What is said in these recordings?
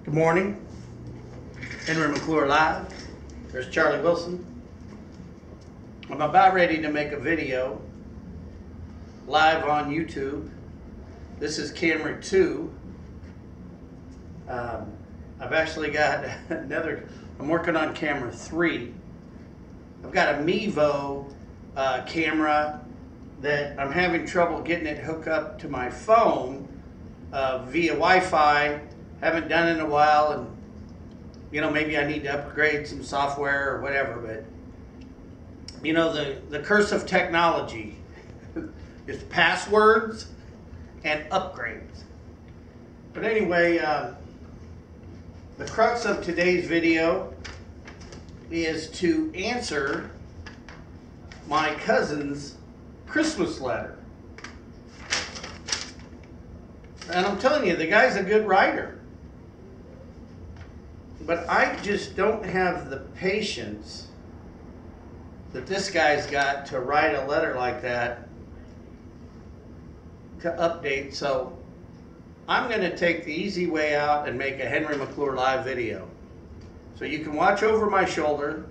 Good morning. Henry McClure Live. There's Charlie Wilson. I'm about ready to make a video live on YouTube. This is camera 2. I've actually got another, I'm working on camera 3. I've got a Mevo camera that I'm having trouble getting it hooked up to my phone via Wi-Fi. Haven't done it in a while, and you know, maybe I need to upgrade some software or whatever, but you know, the curse of technology is passwords and upgrades. But anyway, the crux of today's video is to answer my cousin's Christmas letter. And I'm telling you, the guy's a good writer. But I just don't have the patience that this guy's got to write a letter like that to update. So I'm going to take the easy way out and make a Henry McClure Live video. So you can watch over my shoulder,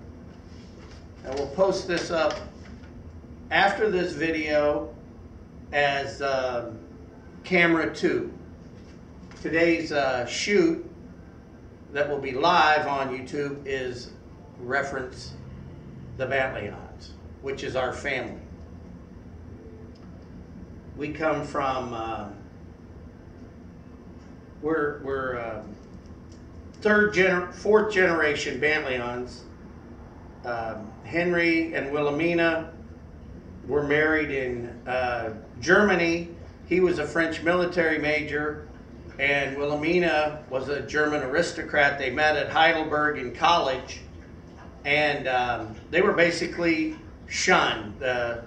and we'll post this up after this video as camera 2. Today's shoot that will be live on YouTube is reference the Bantleons, which is our family. We come from, we're fourth generation Bantleons. Henry and Wilhelmina were married in Germany. He was a French military major, and Wilhelmina was a German aristocrat. They met at Heidelberg in college, and they were basically shunned. The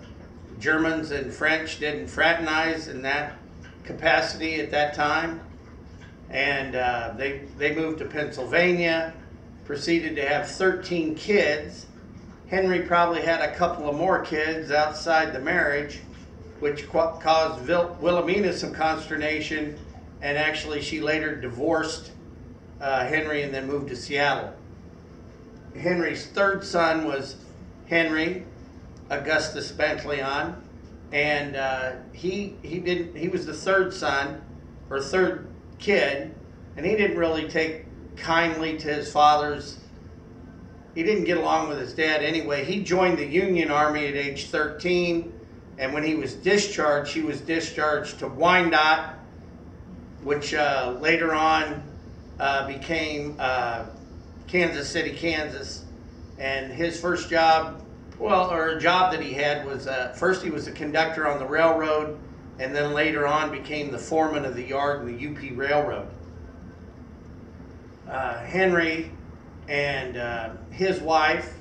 Germans and French didn't fraternize in that capacity at that time, and they moved to Pennsylvania, proceeded to have 13 kids. Henry probably had a couple of more kids outside the marriage, which caused Wilhelmina some consternation, and actually she later divorced Henry and then moved to Seattle. Henry's third son was Henry Augustus Bantleon, and he was the third son, or third kid, and he didn't really take kindly to his father's. He didn't get along with his dad anyway. He joined the Union Army at age 13, and when he was discharged, he was discharged to Wyandotte, which later on became Kansas City, Kansas. And his first job, a job that he had was, first he was a conductor on the railroad, and then later on became the foreman of the yard in the UP Railroad. Henry and his wife,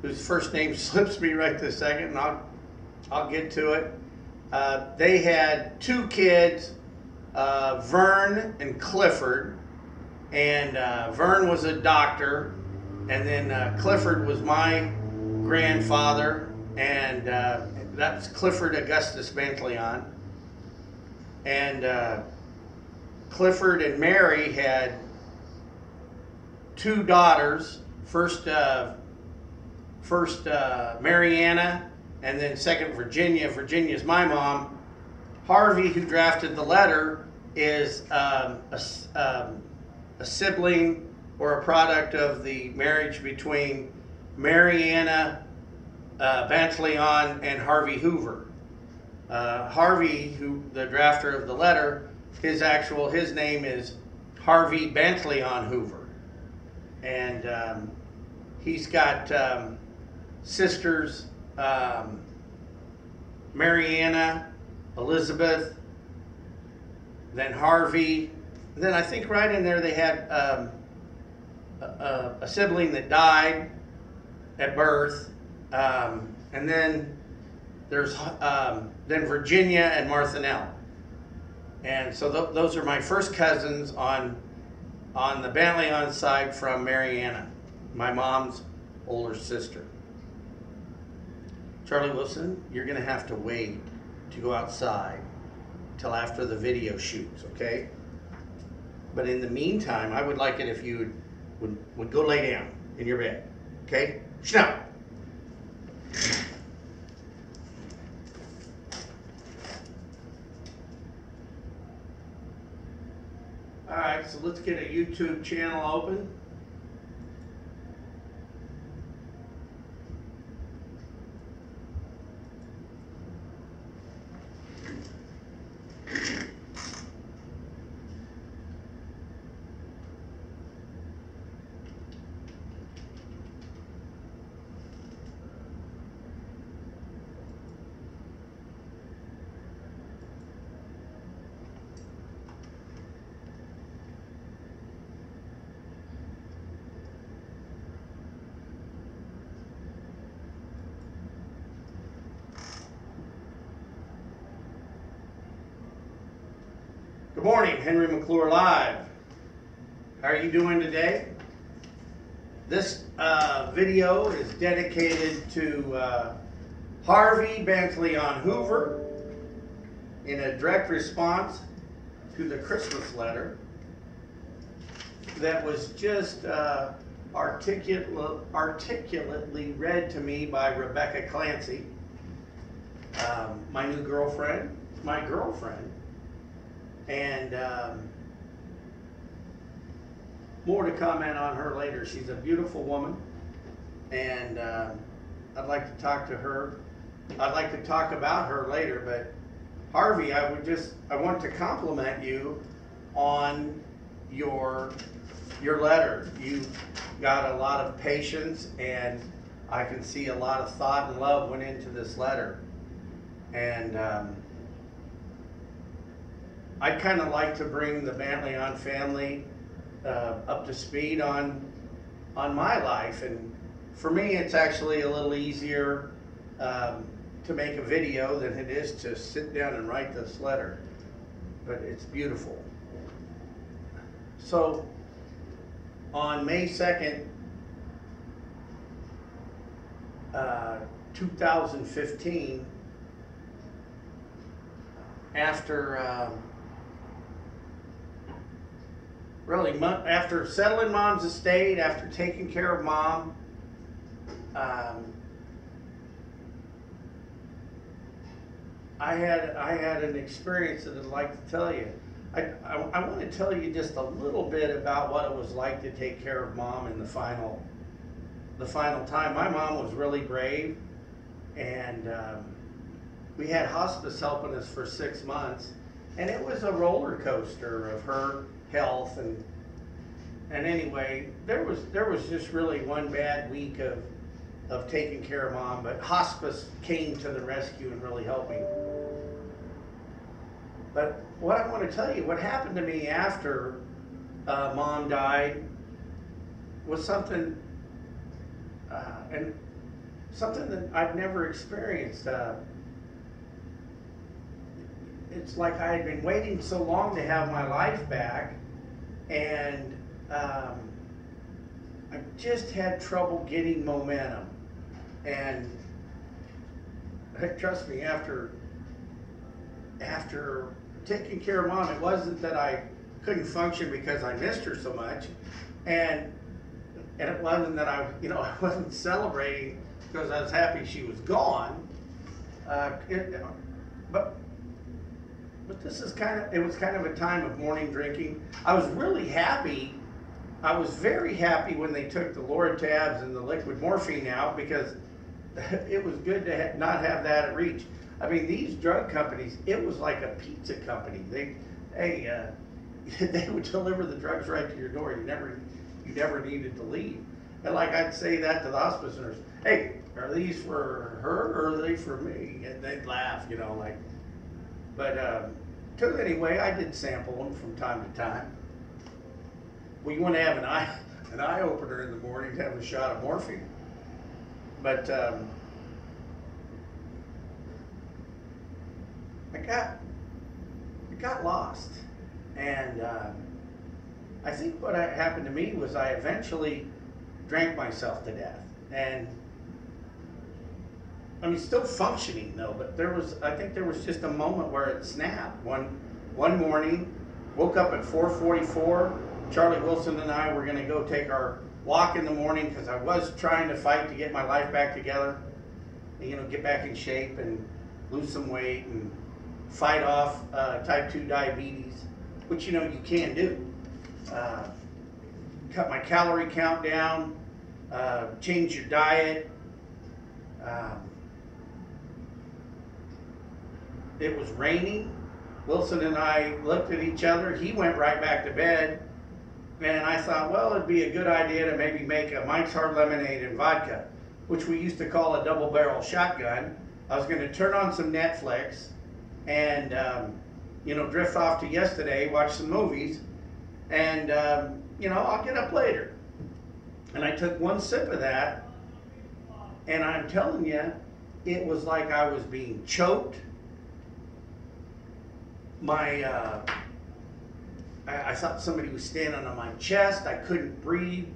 whose first name slips me right this second, and I'll get to it. They had 2 kids, Vern and Clifford, and Vern was a doctor, and then Clifford was my grandfather, and that was Clifford Augustus Bantleon. And Clifford and Mary had 2 daughters, first Mariana, and then second Virginia. Virginia's my mom. Harvey, who drafted the letter, is a sibling or a product of the marriage between Mariana Bantleon and Harvey Hoover. Harvey, who the drafter of the letter, his name is Harvey Bantleon Hoover. And he's got sisters, Mariana, Elizabeth, then Harvey. Then I think right in there they had a sibling that died at birth, and then there's then Virginia and Marthanelle. And so those are my first cousins on the Bantleon side from Mariana, my mom's older sister. Charlie Wilson, you're going to have to wait to go outside till after the video shoots, okay? But in the meantime, I would like it if you would go lay down in your bed. Okay? Schnapp. All right, so let's get a YouTube channel open. Good morning, Henry McClure Live. How are you doing today? This video is dedicated to Harvey Bantleon Hoover in a direct response to the Christmas letter that was just articulately read to me by Rebecca Clancy, my new girlfriend, my girlfriend. And more to comment on her later. She's a beautiful woman, and I'd like to talk to her. I'd like to talk about her later, but Harvey, I want to compliment you on your letter. You got a lot of patience, and I can see a lot of thought and love went into this letter. And I'd kind of like to bring the Bantleon family up to speed on my life, and for me it's actually a little easier to make a video than it is to sit down and write this letter, but it's beautiful. So on May 2nd, 2015, after after settling Mom's estate, after taking care of Mom, I had an experience that I'd like to tell you. I want to tell you just a little bit about what it was like to take care of Mom in the final time. My mom was really brave, and we had hospice helping us for 6 months, and it was a roller coaster of her health, and anyway, there was just really one bad week of taking care of Mom, but hospice came to the rescue and really helped me. But what I want to tell you, what happened to me after Mom died was something that I've never experienced. It's like I had been waiting so long to have my life back, and I just had trouble getting momentum. And trust me, after taking care of Mom, it wasn't that I couldn't function because I missed her so much, and it wasn't that I wasn't celebrating because I was happy she was gone. But this is it was kind of a time of morning drinking. I was really happy. I was very happy when they took the Loratabs and the liquid morphine out, because it was good to not have that at reach. I mean, these drug companies, it was like a pizza company. They would deliver the drugs right to your door. You never needed to leave. And like I'd say that to the hospice nurse, hey, are these for her or are they for me? And they'd laugh, like. But anyway, I did sample them from time to time. Well, you want to have an eye opener in the morning to have a shot of morphine. But I got lost, and I think what happened to me was I eventually drank myself to death, and I mean, still functioning though, but I think there was just a moment where it snapped. One morning, Woke up at 4:44. Charlie Wilson and I were going to go take our walk in the morning because I was trying to fight to get my life back together, and, get back in shape and lose some weight and fight off type 2 diabetes, which you can do. Cut my calorie count down, change your diet. It was raining. Wilson and I looked at each other. He went right back to bed. And I thought, well, it'd be a good idea to maybe make a Mike's Hard Lemonade and vodka, which we used to call a double barrel shotgun. I was going to turn on some Netflix and, drift off to yesterday, watch some movies, and, I'll get up later. And I took one sip of that, and I'm telling you, it was like I was being choked. I thought somebody was standing on my chest. I couldn't breathe.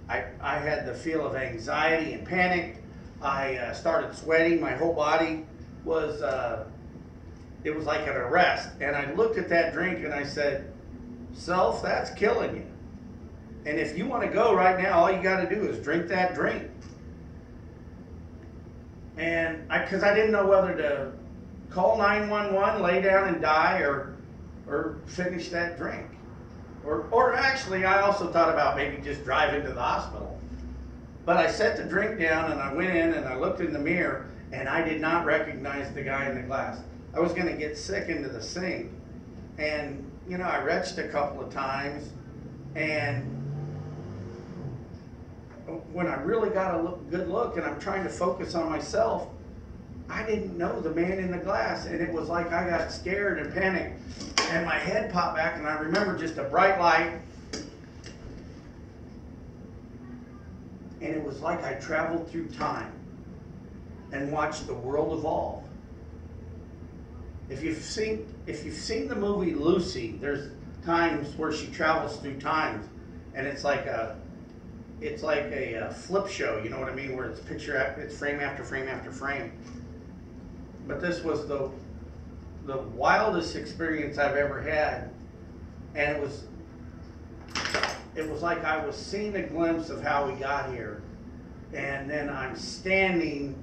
I had the feel of anxiety and panic. I started sweating. My whole body was, it was like an arrest. And I looked at that drink and I said, self, that's killing you. And if you want to go right now, all you got to do is drink that drink. And because I didn't know whether to call 911, lay down and die, or finish that drink. Or actually, I also thought about maybe just driving to the hospital. But I set the drink down and I went in and I looked in the mirror and I did not recognize the guy in the glass. I was going to get sick into the sink. And, I retched a couple of times. And when I really got a good look and I'm trying to focus on myself, I didn't know the man in the glass, and it was like I got scared and panicked, and my head popped back, and I remember just a bright light, and it was like I traveled through time and watched the world evolve. If you've seen the movie Lucy, there's times where she travels through time, and it's like a flip show, you know what I mean, where it's frame after frame after frame. But this was the wildest experience I've ever had, and it was like I was seeing a glimpse of how we got here, and then I'm standing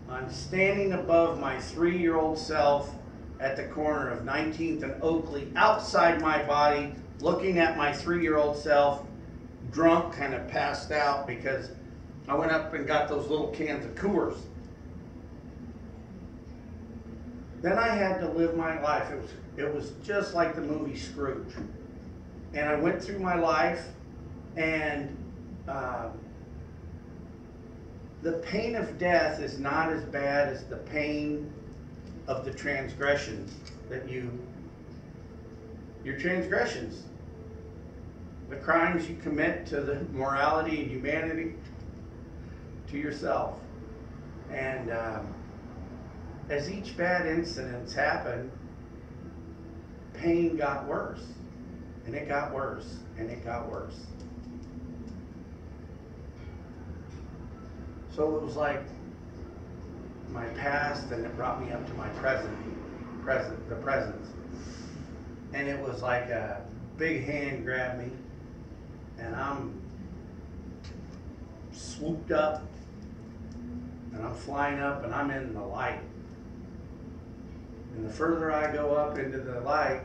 above my 3-year-old self at the corner of 19th and Oakley, outside my body, looking at my 3-year-old self, drunk, kind of passed out because I went up and got those little cans of Coors. Then I had to live my life. It was just like the movie Scrooge. And I went through my life, and the pain of death is not as bad as the pain of the transgressions your transgressions, the crimes you commit to the morality and humanity, to yourself. And as each bad incident happened, pain got worse, and it got worse, and it got worse. So it was like my past, and it brought me up to my the present. And it was like a big hand grabbed me, and I'm swooped up, and I'm flying up, and I'm in the light. And the further I go up into the light,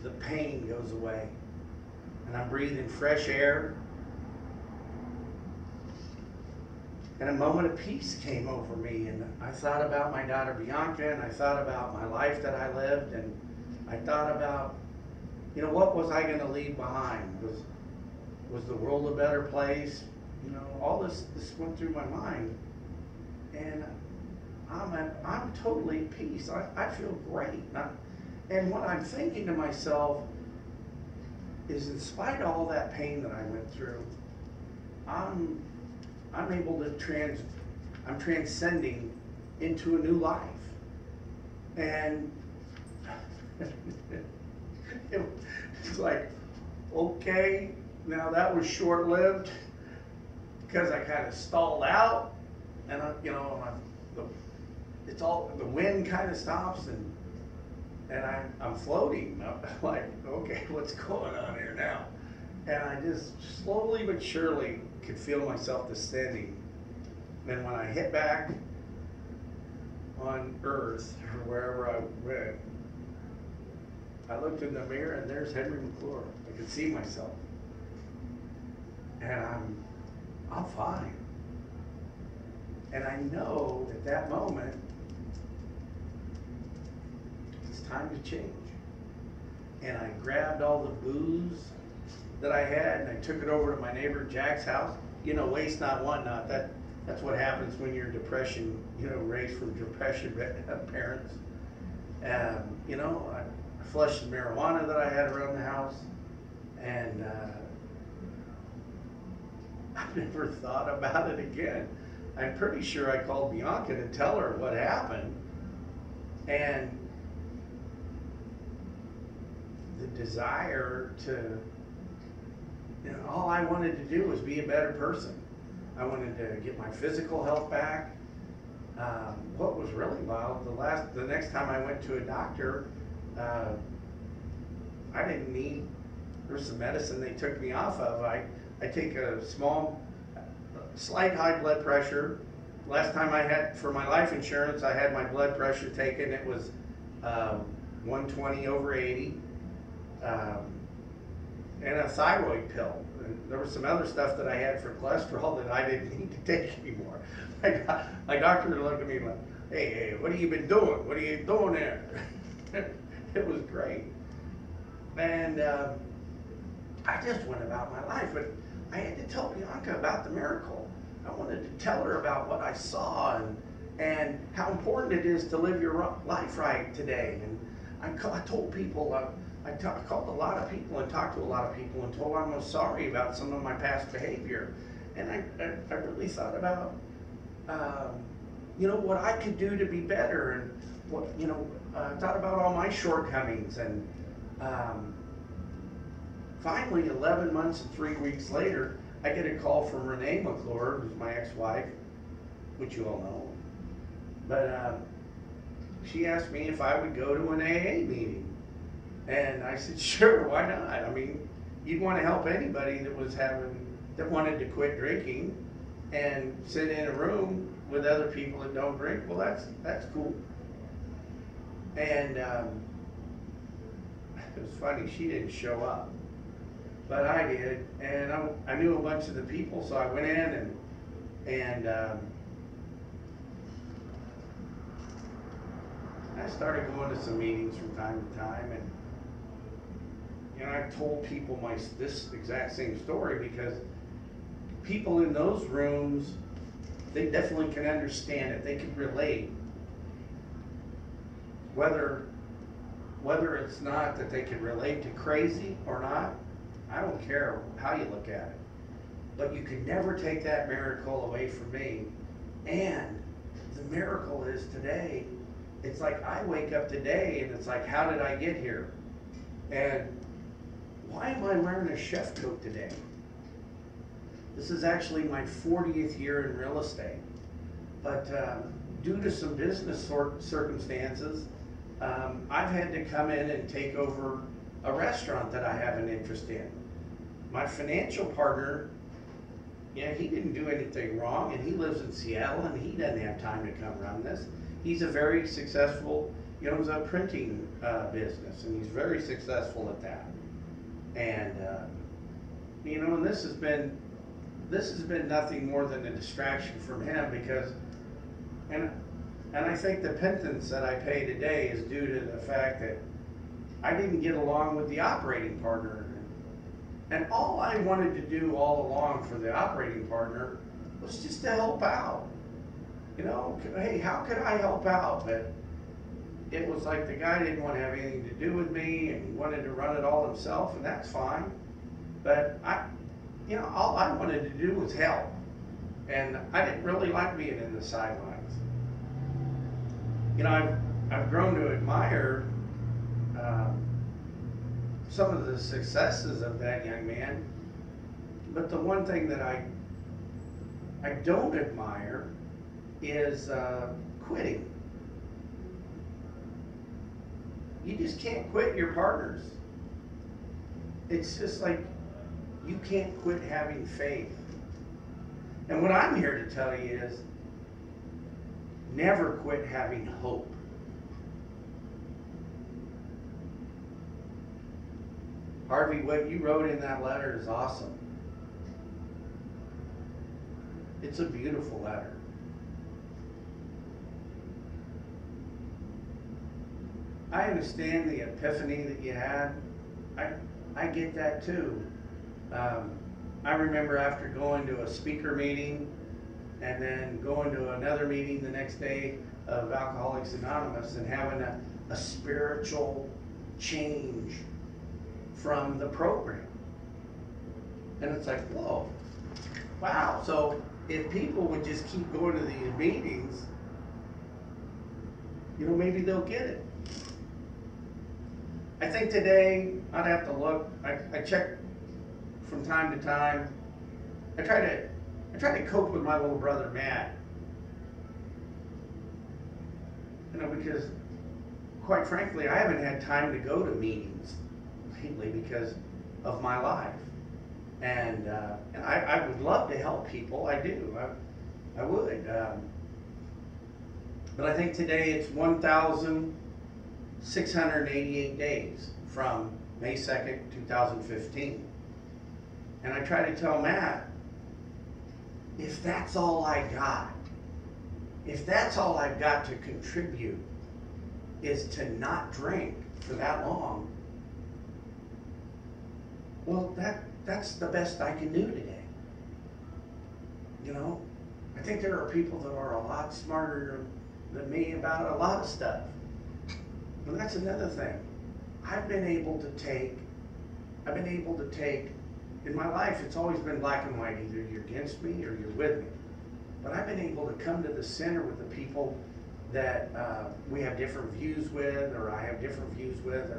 the pain goes away. And I'm breathing fresh air. And a moment of peace came over me, and I thought about my daughter Bianca, and I thought about my life that I lived, and I thought about, what was I going to leave behind? Was the world a better place? All this went through my mind, and I'm totally at peace. I feel great. And what I'm thinking to myself is, in spite of all that pain that I went through, I'm able to I'm transcending into a new life. And it's like, okay, now that was short-lived because I kind of stalled out, and the wind kind of stops, and and I'm floating. I'm like, okay, what's going on here now? And I just slowly but surely could feel myself descending. And when I hit back on Earth or wherever I went, I looked in the mirror and there's Henry McClure. I could see myself. And I'm fine. And I know at that moment, it's time to change. And I grabbed all the booze that I had and I took it over to my neighbor Jack's house. You know, waste not, want not. That's what happens when you're depression, you know, raised from depression parents. You know, I flushed the marijuana that I had around the house, and I've never thought about it again. I'm pretty sure I called Bianca to tell her what happened, and the desire to, you know, all I wanted to do was be a better person. I wanted to get my physical health back. What was really wild, the next time I went to a doctor, I didn't need, there's some medicine they took me off of. I take a slight high blood pressure. Last time I had, for my life insurance, I had my blood pressure taken. It was 120 over 80, and a thyroid pill. And there was some other stuff that I had for cholesterol that I didn't need to take anymore. My doctor looked at me like, hey, what have you been doing? What are you doing there? It was great. And I just went about my life, but I had to tell Bianca about the miracle. I wanted to tell her about what I saw and how important it is to live your life right today. And I told people, I called a lot of people and talked to a lot of people and told them I was sorry about some of my past behavior. And I really thought about, you know, what I could do to be better, and what, you know, thought about all my shortcomings. And finally, 11 months and 3 weeks later, I get a call from Renee McClure, who's my ex-wife, which you all know. But she asked me if I would go to an AA meeting. And I said, sure, why not? I mean, you'd want to help anybody that wanted to quit drinking and sit in a room with other people that don't drink. Well, that's cool. And it was funny, she didn't show up, but I did, and I knew a bunch of the people, so I went in and I started going to some meetings from time to time, and you know, I told people this exact same story because people in those rooms, they definitely can understand it. They can relate. Whether it's not that they can relate to crazy or not, I don't care how you look at it. But you can never take that miracle away from me. And the miracle is today, it's like I wake up today and it's like, how did I get here? And why am I wearing a chef coat today? This is actually my 40th year in real estate. But due to some business circumstances, I've had to come in and take over a restaurant that I have an interest in. My financial partner, yeah, he didn't do anything wrong, and he lives in Seattle, and he doesn't have time to come run this. He's a very successful, you know, he's a printing business, and he's very successful at that. And you know, and this has been nothing more than a distraction from him because, and I think the penance that I pay today is due to the fact that I didn't get along with the operating partner. And all I wanted to do all along for the operating partner was just to help out. You know, hey, how could I help out? But it was like the guy didn't want to have anything to do with me, and he wanted to run it all himself, and that's fine. But you know, all I wanted to do was help. And I didn't really like being in the sidelines. You know, I've grown to admire some of the successes of that young man, but the one thing that I don't admire is quitting. you just can't quit your partners. It's just like, you can't quit having faith. And what I'm here to tell you is, never quit having hope. Harvey, what you wrote in that letter is awesome. It's a beautiful letter. I understand the epiphany that you had. I get that too. I remember after going to a speaker meeting and then going to another meeting the next day of Alcoholics Anonymous and having a spiritual change from the program. And it's like, whoa, wow. So if people would just keep going to these meetings, you know, maybe they'll get it. I think today, I'd have to look, I check from time to time. I try to cope with my little brother, Matt. You know, because quite frankly, I haven't had time to go to meetings lately because of my life. And I would love to help people, I do, I would. But I think today it's 1,688 days from May 2nd, 2015. And I try to tell Matt, if that's all I got, if that's all I've got to contribute is to not drink for that long, well, that's the best I can do today. You know, I think there are people that are a lot smarter than me about a lot of stuff. And that's another thing. I've been able to take, in my life, it's always been black and white. Either you're against me or you're with me. But I've been able to come to the center with the people that we have different views with, or I have different views with,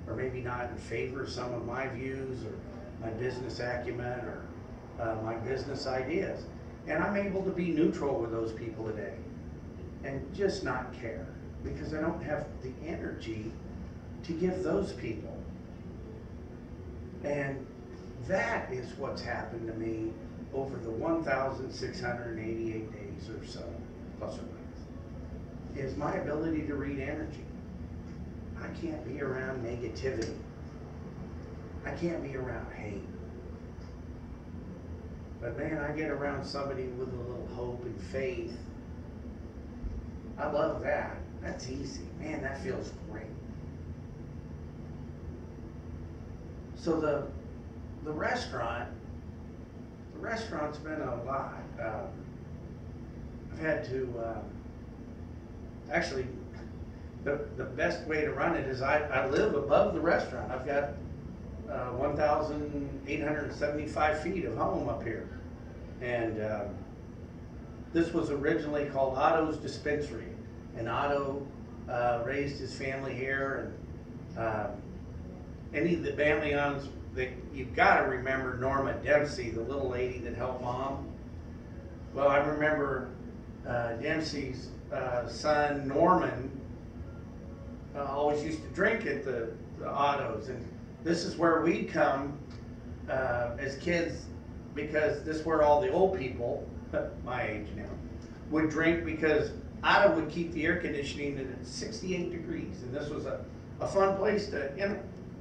or maybe not in favor of some of my views, or my business acumen, or my business ideas. And I'm able to be neutral with those people today and just not care, because I don't have the energy to give those people. And that is what's happened to me over the 1,688 days or so, plus or minus, is my ability to read energy. I can't be around negativity. I can't be around hate. But man, I get around somebody with a little hope and faith. I love that. That's easy. Man, that feels great. So the restaurant's been a lot. I've had to, actually, the best way to run it is I live above the restaurant. I've got 1,875 feet of home up here. And this was originally called Otto's Dispensary. And Otto raised his family here. And any of the Bantleons, you've got to remember Norma Dempsey, the little lady that helped Mom. Well, I remember Dempsey's son, Norman, always used to drink at the Otto's. And this is where we'd come as kids, because this is where all the old people, my age now, would drink, because Otto would keep the air conditioning at 68 degrees. And this was a fun place to,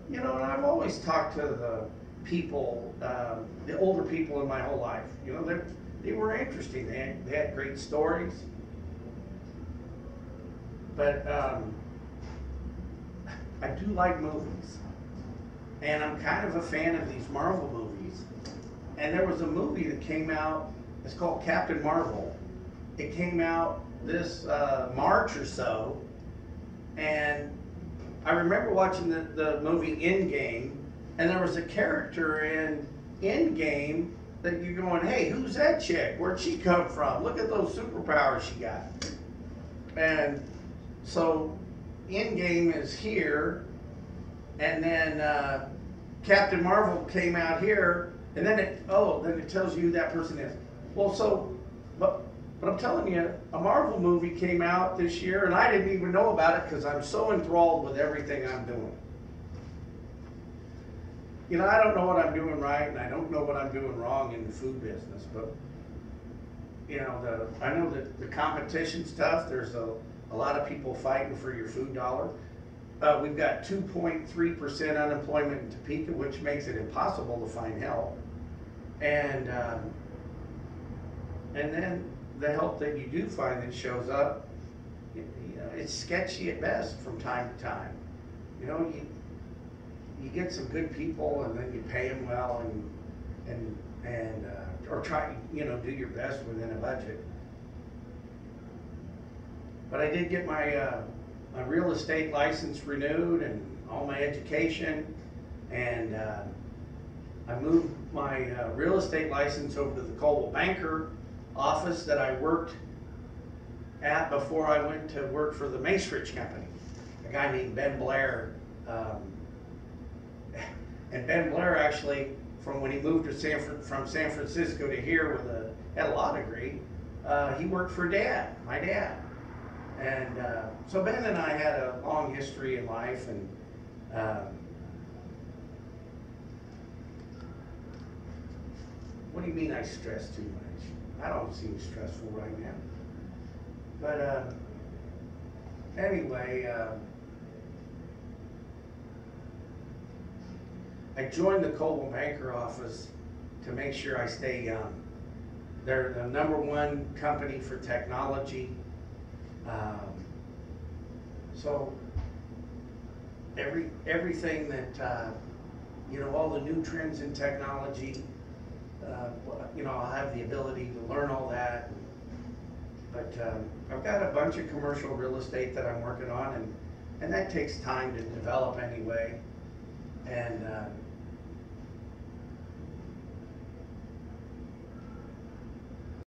you know, and I've always talked to the people, the older people in my whole life. You know, they were interesting. They had great stories. But I do like movies. And I'm kind of a fan of these Marvel movies. And there was a movie that came out, it's called Captain Marvel. It came out this March or so. And I remember watching the movie Endgame, and there was a character in Endgame that you're going, hey, who's that chick? Where'd she come from? Look at those superpowers she got. And so Endgame is here, and then Captain Marvel came out here, and then it tells you who that person is. Well, so, but But I'm telling you, a Marvel movie came out this year, and I didn't even know about it because I'm so enthralled with everything I'm doing. You know, I don't know what I'm doing right, and I don't know what I'm doing wrong in the food business, but you know, I know that the competition's tough. There's a lot of people fighting for your food dollar. We've got 2.3% unemployment in Topeka, which makes it impossible to find help. And then the help that you do find that shows up, you know, it's sketchy at best from time to time. You know, you get some good people, and then you pay them well, and or try, you know, do your best within a budget. But I did get my my real estate license renewed and all my education, and I moved my real estate license over to the Coldwell Banker office that I worked at before I went to work for the Macerich Company. A guy named Ben Blair. And Ben Blair actually, from when he moved to from San Francisco to here had a law degree, he worked for my dad. And so Ben and I had a long history in life, and what do you mean I stress too much? I don't seem stressful right now. But anyway, I joined the Coldwell Banker office to make sure I stay young. They're the #1 company for technology. So everything that, you know, all the new trends in technology, you know, I'll have the ability to learn all that. But I've got a bunch of commercial real estate that I'm working on, and that takes time to develop anyway. And